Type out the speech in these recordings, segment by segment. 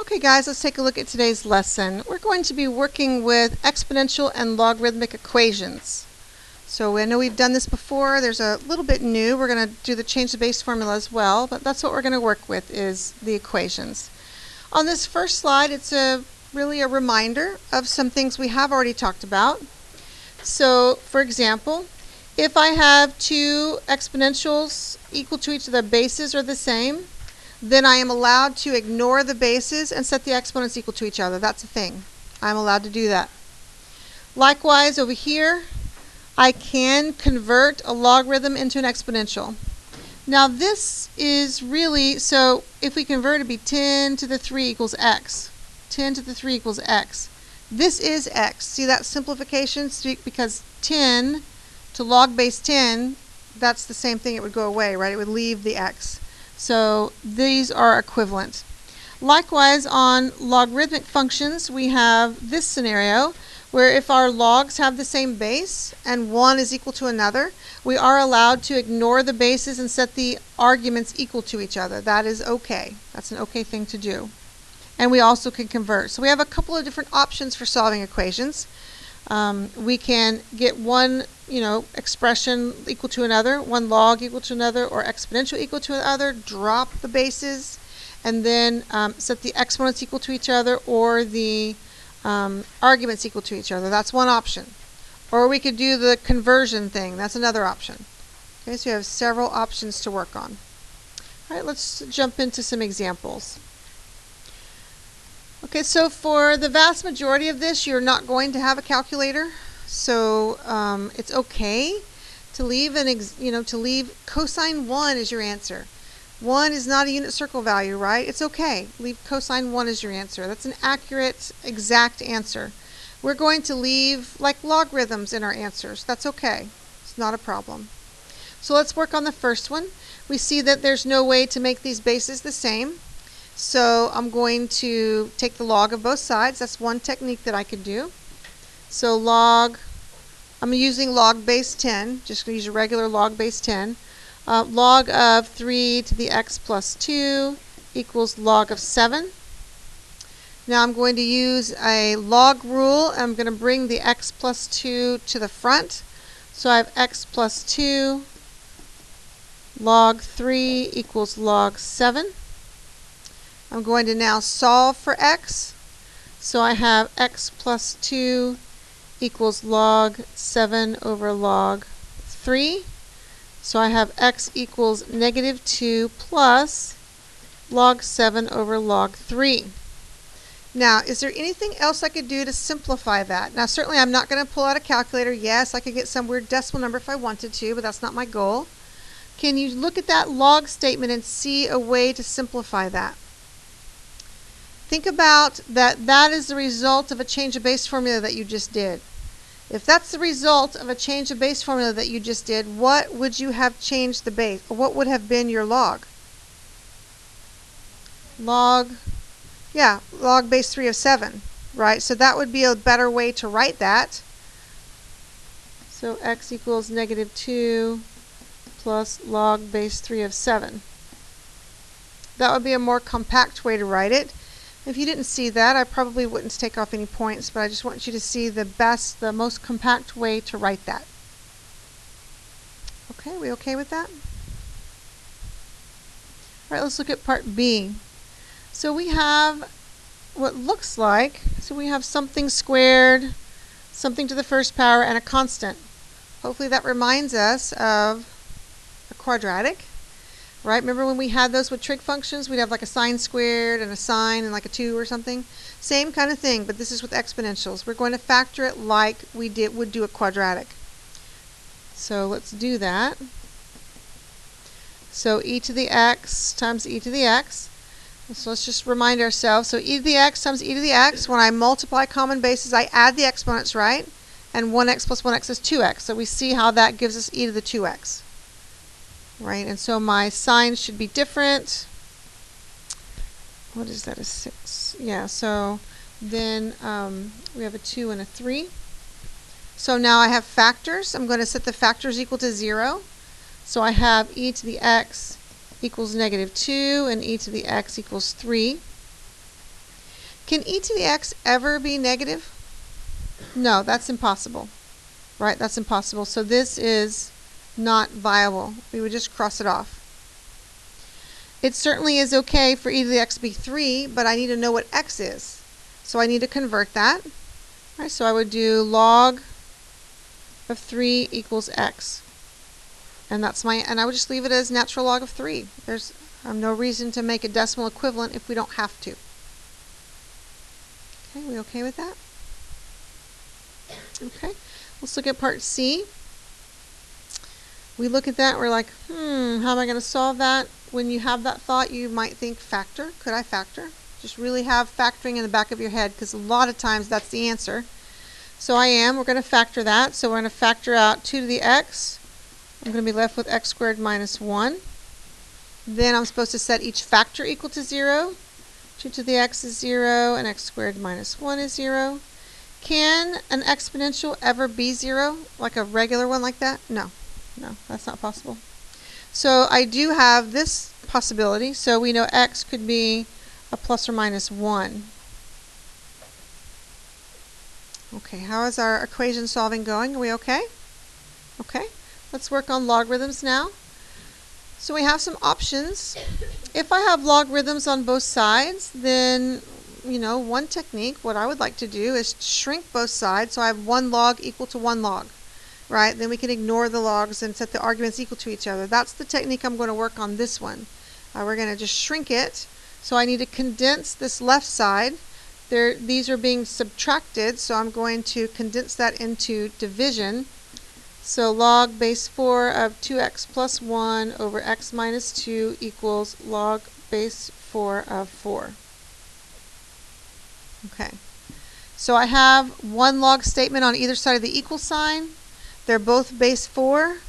Okay guys, let's take a look at today's lesson. We're going to be working with exponential and logarithmic equations. So I know we've done this before. There's a little bit new. We're going to do the change the base formula as well, but that's what we're going to work with is the equations. On this first slide, it's really a reminder of some things we have already talked about. So for example, if I have two exponentials equal to each of their bases are the same, then I am allowed to ignore the bases and set the exponents equal to each other. That's a thing. I'm allowed to do that. Likewise, over here, I can convert a logarithm into an exponential. Now this is really, so if we convert it, it'd be 10 to the 3 equals x. 10 to the 3 equals x. This is x. See that simplification? Because 10 to log base 10, that's the same thing. It would go away, right? It would leave the x. So these are equivalent. Likewise, on logarithmic functions, we have this scenario where if our logs have the same base and one is equal to another, we are allowed to ignore the bases and set the arguments equal to each other. That is okay. That's an okay thing to do. And we also can convert. So we have a couple of different options for solving equations. We can get one expression equal to another, one log equal to another, or exponential equal to another, drop the bases, and then set the exponents equal to each other, or the arguments equal to each other. That's one option. Or we could do the conversion thing. That's another option. Okay, so we have several options to work on. All right, let's jump into some examples. Okay, so for the vast majority of this, you're not going to have a calculator, so it's okay to leave leave cosine 1 as your answer. 1 is not a unit circle value, right? It's okay. Leave cosine 1 as your answer. That's an accurate, exact answer. We're going to leave like logarithms in our answers. That's okay. It's not a problem. So let's work on the first one. We see that there's no way to make these bases the same. So I'm going to take the log of both sides. That's one technique that I could do. So I'm using log base 10. Just going to use a regular log base 10. Log of 3 to the x plus 2 equals log of 7. Now I'm going to use a log rule. I'm going to bring the x plus 2 to the front. So I have x plus 2 log 3 equals log 7. I'm going to now solve for x. So I have x plus 2 equals log 7 over log 3. So I have x equals negative 2 plus log 7 over log 3. Now, is there anything else I could do to simplify that? Now, certainly I'm not going to pull out a calculator. Yes, I could get some weird decimal number if I wanted to, but that's not my goal. Can you look at that log statement and see a way to simplify that? Think about that is the result of a change of base formula that you just did. If that's the result of a change of base formula that you just did, what would you have changed the base? Or what would have been your log? Log base 3 of 7, right? So that would be a better way to write that. So x equals negative 2 plus log base 3 of 7. That would be a more compact way to write it. If you didn't see that, I probably wouldn't take off any points, but I just want you to see the most compact way to write that. Okay, we okay with that? All right, let's look at part B. So we have what looks like, so we have something squared, something to the first power, and a constant. Hopefully that reminds us of a quadratic. Right? Remember when we had those with trig functions, we'd have like a sine squared and a sine and like a 2 or something? Same kind of thing, but this is with exponentials. We're going to factor it like we would do a quadratic. So let's do that. So e to the x times e to the x. So let's just remind ourselves. So e to the x times e to the x. When I multiply common bases, I add the exponents, right? And 1x plus 1x is 2x. So we see how that gives us e to the 2x. Right, and so my signs should be different. What is that, a 6? Yeah, so then we have a 2 and a 3. So now I have factors. I'm going to set the factors equal to 0. So I have e to the x equals negative 2 and e to the x equals 3. Can e to the x ever be negative? No, that's impossible. Right, that's impossible. So this is not viable. We would just cross it off. It certainly is okay for e to the x to be 3, but I need to know what x is. So I need to convert that. Right, so I would do log of 3 equals x. And I would just leave it as natural log of 3. There's no reason to make a decimal equivalent if we don't have to. Okay, we okay with that? Okay, let's look at part C. We look at that, we're like, how am I going to solve that? When you have that thought, you might think factor. Could I factor? Just really have factoring in the back of your head, because a lot of times that's the answer. So we're going to factor that. So we're going to factor out 2 to the x. I'm going to be left with x squared minus 1. Then I'm supposed to set each factor equal to 0. 2 to the x is 0, and x squared minus 1 is 0. Can an exponential ever be 0, like a regular one like that? No, that's not possible. So I do have this possibility. So we know x could be a plus or minus 1. Okay, how is our equation solving going? Are we okay? Okay, let's work on logarithms now. So we have some options. If I have logarithms on both sides, then, one technique, what I would like to do is shrink both sides so I have 1 log equal to 1 log. Right? Then we can ignore the logs and set the arguments equal to each other. That's the technique I'm going to work on this one. We're going to just shrink it. So I need to condense this left side. These are being subtracted, so I'm going to condense that into division. So log base 4 of 2x plus 1 over x minus 2 equals log base 4 of 4. Okay. So I have 1 log statement on either side of the equal sign. They're both base 4,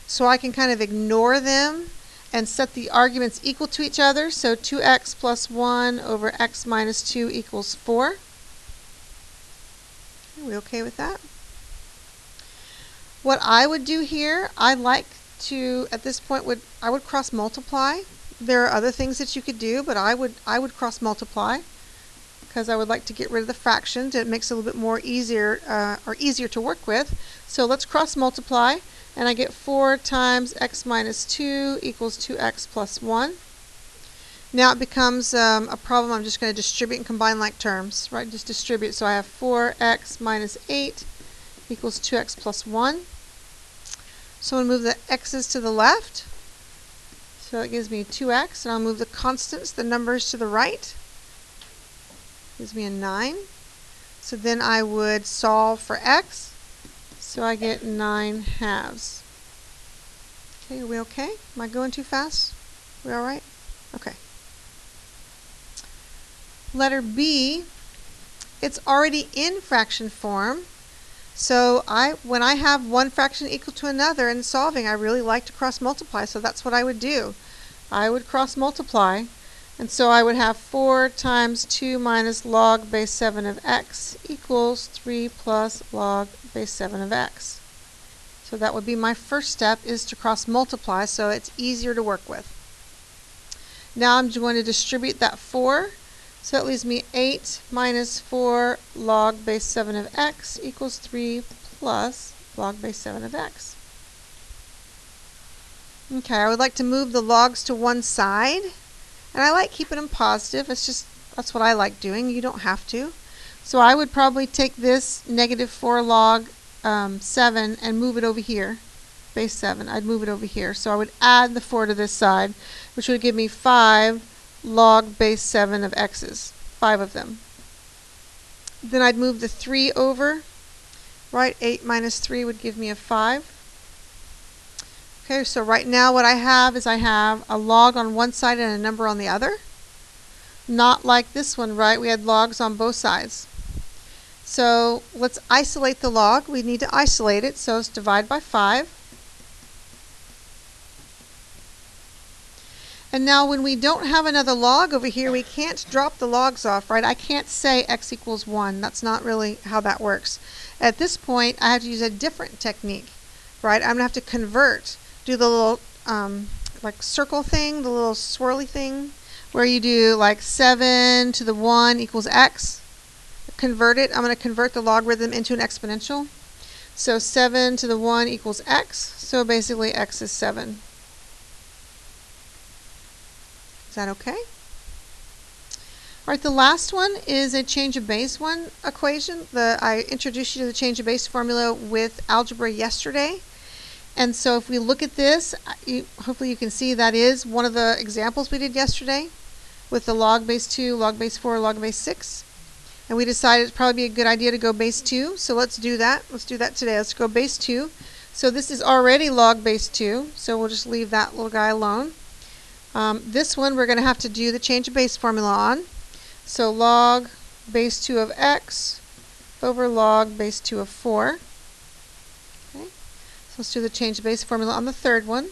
so I can kind of ignore them and set the arguments equal to each other. So 2x plus 1 over x minus 2 equals 4. Are we okay with that? What I would do here, I like to, at this point, I would cross multiply. There are other things that you could do, but I would cross multiply because I would like to get rid of the fractions. It makes it a little bit more easier to work with. So let's cross multiply, and I get 4 times x minus 2 equals 2x plus 1. Now it becomes a problem. I'm just going to distribute and combine like terms, right? Just distribute. So I have 4x minus 8 equals 2x plus 1. So I'm going to move the x's to the left. So it gives me 2x, and I'll move the constants, the numbers, to the right. Gives me a 9. So then I would solve for x. So I get 9 halves. Okay, are we okay? Am I going too fast? We all right? Okay. Letter B, it's already in fraction form. So when I have one fraction equal to another in solving, I really like to cross multiply. So that's what I would do. I would cross multiply. And so I would have 4 times 2 minus log base 7 of x equals 3 plus log base 7 of x. So that would be my first step, is to cross multiply, so it's easier to work with. Now I'm going to distribute that 4. So it leaves me 8 minus 4 log base 7 of x equals 3 plus log base 7 of x. Okay, I would like to move the logs to one side. And I like keeping them positive. That's what I like doing. You don't have to. So I would probably take this negative 4 log 7 and move it over here. Base 7. I'd move it over here. So I would add the 4 to this side, which would give me 5 log base 7 of x's. 5 of them. Then I'd move the 3 over. Right? 8 minus 3 would give me a 5. Okay, so right now what I have is I have a log on one side and a number on the other. Not like this one, right? We had logs on both sides. So let's isolate the log. We need to isolate it, so let's divide by 5. And now when we don't have another log over here, we can't drop the logs off, right? I can't say x equals 1. That's not really how that works. At this point, I have to use a different technique, right? I'm going to have to convert. Do the little like circle thing, the little swirly thing. where you do like 7 to the 1 equals x. Convert it. I'm going to convert the logarithm into an exponential. So 7 to the 1 equals x. So basically x is 7. Is that okay? All right, the last one is a change of base one equation. I introduced you to the change of base formula with algebra yesterday. And so if we look at this, hopefully you can see that is one of the examples we did yesterday with the log base 2, log base 4, log base 6. And we decided it'd probably be a good idea to go base 2. So let's do that. Let's do that today. Let's go base 2. So this is already log base 2. So we'll just leave that little guy alone. This one we're going to have to do the change of base formula on. So log base 2 of x over log base 2 of 4. Okay. So let's do the change of base formula on the third one.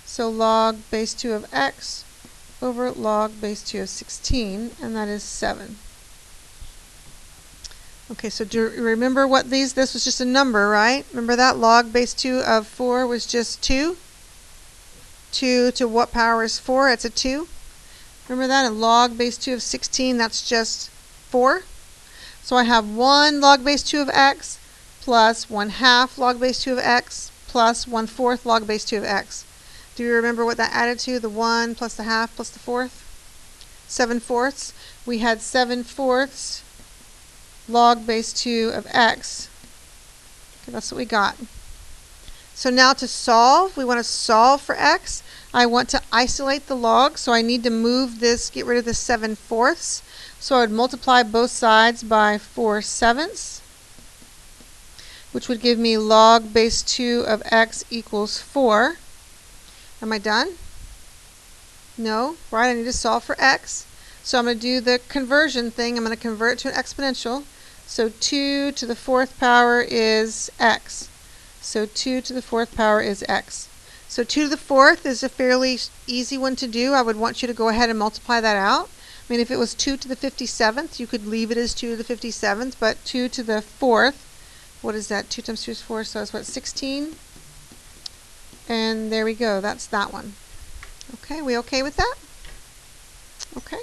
So log base 2 of x over log base 2 of 16, and that is 7. Okay, so do you remember what this was just a number, right? Remember that log base 2 of 4 was just 2? 2 to what power is 4? It's a 2. Remember that? And log base 2 of 16, that's just 4. So I have 1 log base 2 of x plus 1/2 log base 2 of x plus 1/4 log base 2 of x. Do you remember what that added to? The 1 plus the half plus the fourth? 7/4. We had 7/4 log base 2 of x. Okay, that's what we got. So now to solve, we want to solve for x. I want to isolate the log, so I need to move this, get rid of the 7/4. So I would multiply both sides by 4/7, which would give me log base 2 of x equals 4. Am I done? No, right? I need to solve for x. So I'm going to do the conversion thing. I'm going to convert it to an exponential. So 2 to the 4th power is x. So 2 to the 4th power is x. So 2 to the 4th is a fairly easy one to do. I would want you to go ahead and multiply that out. I mean, if it was 2 to the 57th, you could leave it as 2 to the 57th, but 2 to the 4th, what is that? 2 times 2 is 4, so it's what, 16? And there we go. That's that one. Okay, we okay with that? Okay.